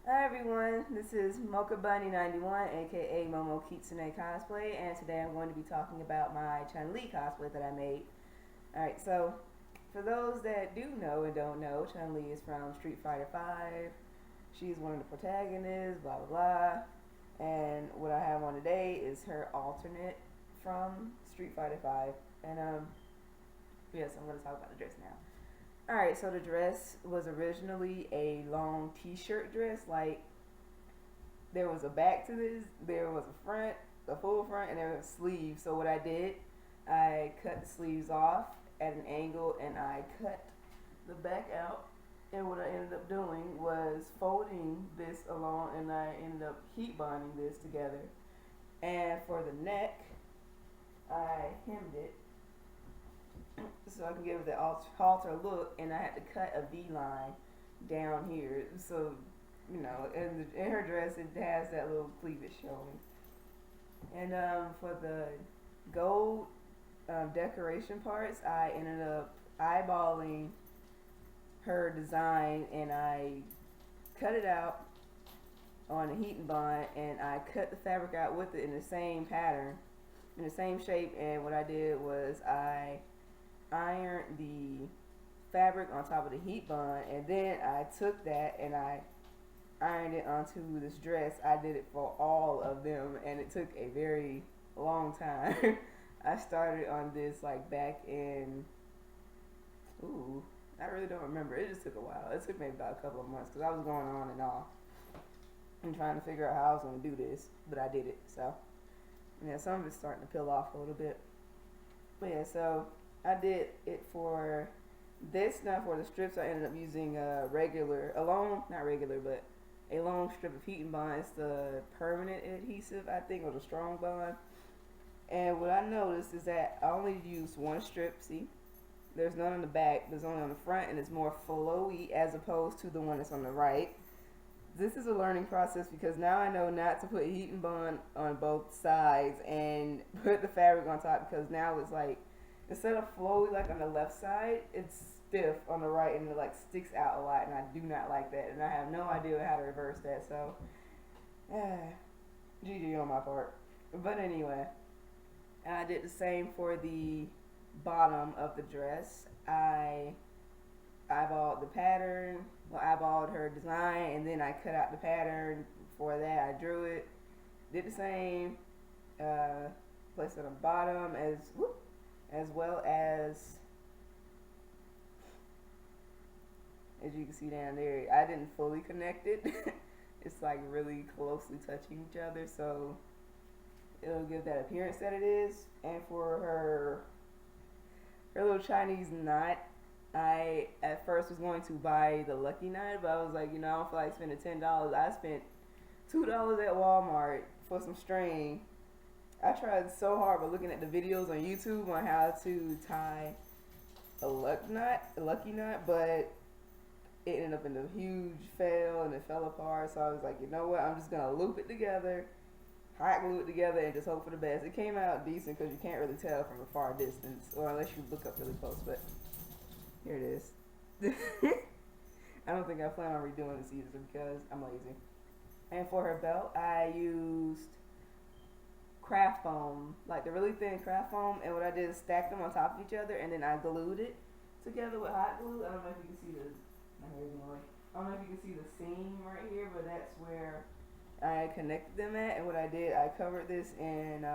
Hi everyone, this is Mocha Bunny 91, aka Momo Kitsune Cosplay, and today I'm going to be talking about my ChunLi cosplay that I made. Alright, so for those that do know and don't know, ChunLi is from Street Fighter 5. She's one of the protagonists, blah blah blah. And what I have on today is her alternate from Street Fighter 5. And yes, I'm going to talk about the dress now. Alright, so the dress was originally a long t-shirt dress. Like, there was a back to this, there was a front, a full front, and there was sleeves. So what I did, I cut the sleeves off at an angle and I cut the back out. And what I ended up doing was folding this along, and I ended up heat bonding this together. And for the neck, I hemmed it so I can give it the halter look, and I had to cut a V line down here. So, you know, in her dress, it has that little cleavage showing. And for the gold decoration parts, I ended up eyeballing her design, and I cut it out on a heat and bond, and I cut the fabric out with it in the same pattern, in the same shape. And what I did was I ironed the fabric on top of the heat bond, and then I took that and I ironed it onto this dress. I did it for all of them, and it took a very long time. I started on this like back in, I really don't remember. It just took a while. It took maybe about a couple of months because I was going on and off and trying to figure out how I was going to do this, but I did it. So yeah, some of it's starting to peel off a little bit. But yeah, so I did it for this. Now for the strips, I ended up using a long strip of heat and bond. It's the permanent adhesive, I think, or the strong bond. And what I noticed is that I only used one strip. See, there's none on the back, there's only on the front, and it's more flowy as opposed to the one that's on the right. This is a learning process because now I know not to put heat and bond on both sides and put the fabric on top, because now it's like, instead of flowy like on the left side, it's stiff on the right, and it like sticks out a lot, and I do not like that, and I have no idea how to reverse that. So GG on my part. But anyway, I did the same for the bottom of the dress. I eyeballed the pattern, eyeballed her design, and then I cut out the pattern. For that, I drew it, did the same, placed it on the bottom as well as you can see down there. I didn't fully connect it. It's like really closely touching each other, so it'll give that appearance that it is. And for her little Chinese knot, I at first was going to buy the lucky knot, but I was like, I don't feel like spending $10. I spent $2 at Walmart for some string. I tried so hard by looking at the videos on YouTube on how to tie a lucky knot, but it ended up in a huge fail and it fell apart. So I was like, you know what? I'm just gonna loop it together, hot glue it together, and just hope for the best. It came out decent because you can't really tell from a far distance, or unless you look up really close. But here it is. I don't think I plan on redoing this either because I'm lazy. And for her belt, I used craft foam, like the really thin craft foam, and what I did is stack them on top of each other, and then I glued it together with hot glue. I don't know if you can see the, I don't know if you can see the seam right here, but that's where I connected them at. And what I did, I covered this in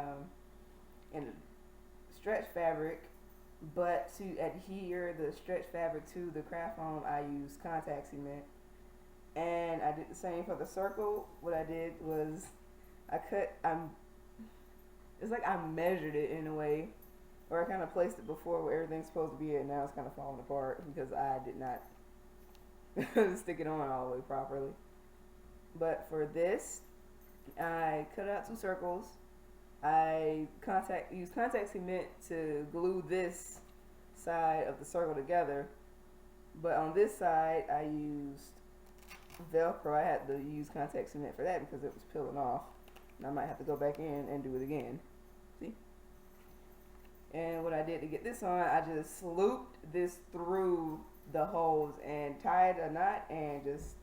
stretch fabric, but to adhere the stretch fabric to the craft foam, I used contact cement. And I did the same for the circle. What I did was it's like I measured it in a way, or I kind of placed it before where everything's supposed to be at. Now it's kind of falling apart because I did not stick it on all the way properly. But for this, I cut out 2 circles. I used contact cement to glue this side of the circle together, but on this side I used Velcro. I had to use contact cement for that because it was peeling off, and I might have to go back in and do it again. See? And what I did to get this on, I just looped this through the holes and tied a knot and just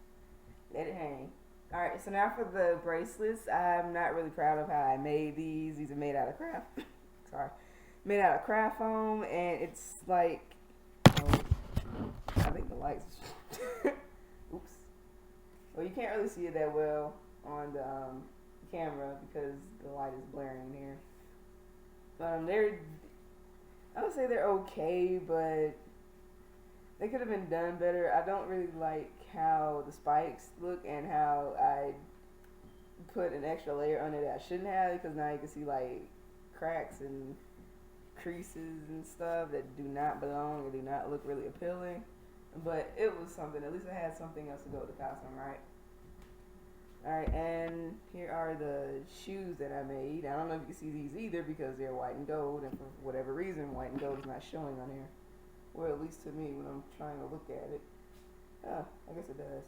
let it hang. Alright, so now for the bracelets, I'm not really proud of how I made these. These are made out of craft. Sorry. Made out of craft foam, and it's like. Oh, I think the lights. Oops. Well, you can't really see it that well on the camera because the light is blaring here. I would say they're okay, but they could have been done better. I don't really like how the spikes look and how I put an extra layer on it that I shouldn't have, because now you can see like cracks and creases and stuff that do not belong and do not look really appealing. But it was something. At least I had something else to go with the costume, right? Alright, and here are the shoes that I made. I don't know if you can see these either because they're white and gold, and for whatever reason, white and gold is not showing on here. Or at least to me when I'm trying to look at it. Oh, I guess it does.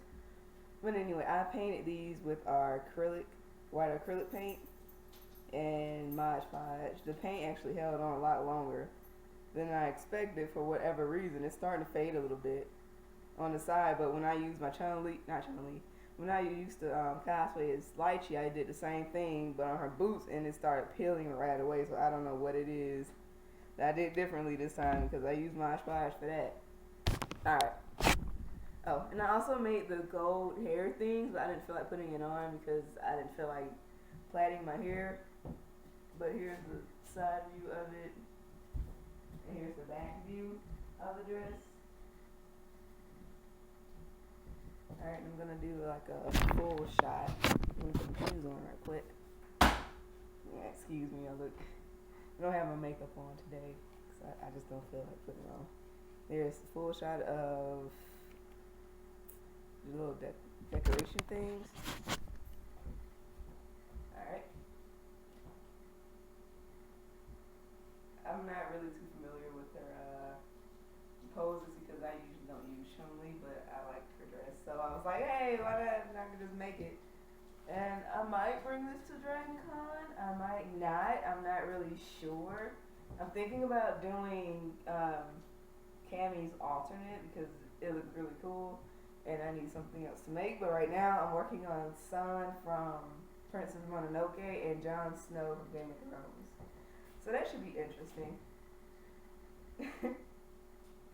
But anyway, I painted these with our white acrylic paint and Mod Podge. The paint actually held on a lot longer than I expected for whatever reason. It's starting to fade a little bit on the side, but when I used my when I used to cosplay as Lychee, I did the same thing, but on her boots, and it started peeling right away, so I don't know what it is that I did differently this time because I used Mod Podge for that. Alright. Oh, and I also made the gold hair things, but I didn't feel like putting it on because I didn't feel like plaiting my hair. But here's the side view of it, and here's the back view of the dress. Alright, I'm gonna do like a full shot. I'm gonna put the shoes on right quick. Yeah, excuse me, I don't have my makeup on today, because I just don't feel like putting it on. There's a full shot of the little decoration things. Alright. I'm not really too familiar with her poses because I usually don't use ChunLi, but I like her dress. So I was like, hey, why not just make it? And I might bring this to Dragon Con. I might not. I'm not really sure. I'm thinking about doing Cammy's alternate because it looks really cool and I need something else to make. But right now I'm working on Sun from Princess Mononoke and Jon Snow from Game of Thrones. So that should be interesting.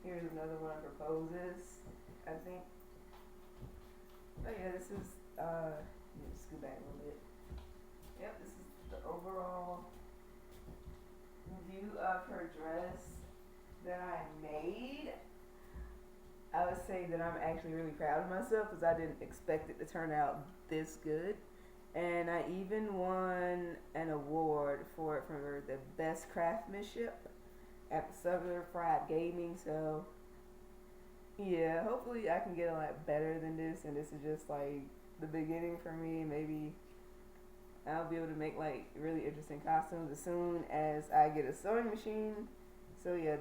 Here's another one of her poses, I think. Oh yeah, this is, let me scoot back a little bit. Yep, this is the overall view of her dress that I made. I would say that I'm actually really proud of myself because I didn't expect it to turn out this good. And I even won an award for it for the best craftsmanship at the Southern Fried Gaming. So yeah, hopefully I can get a lot better than this, and this is just like the beginning for me. Maybe I'll be able to make like really interesting costumes as soon as I get a sewing machine. So yeah,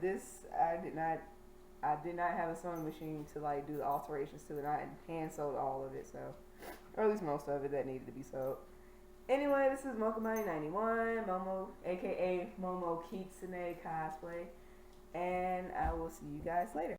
I did not have a sewing machine to like do the alterations to it. I hand sewed all of it, so, or at least most of it that needed to be sewed. Anyway, this is Mokomani91, Momo, aka Momo Kitsune Cosplay, and I will see you guys later.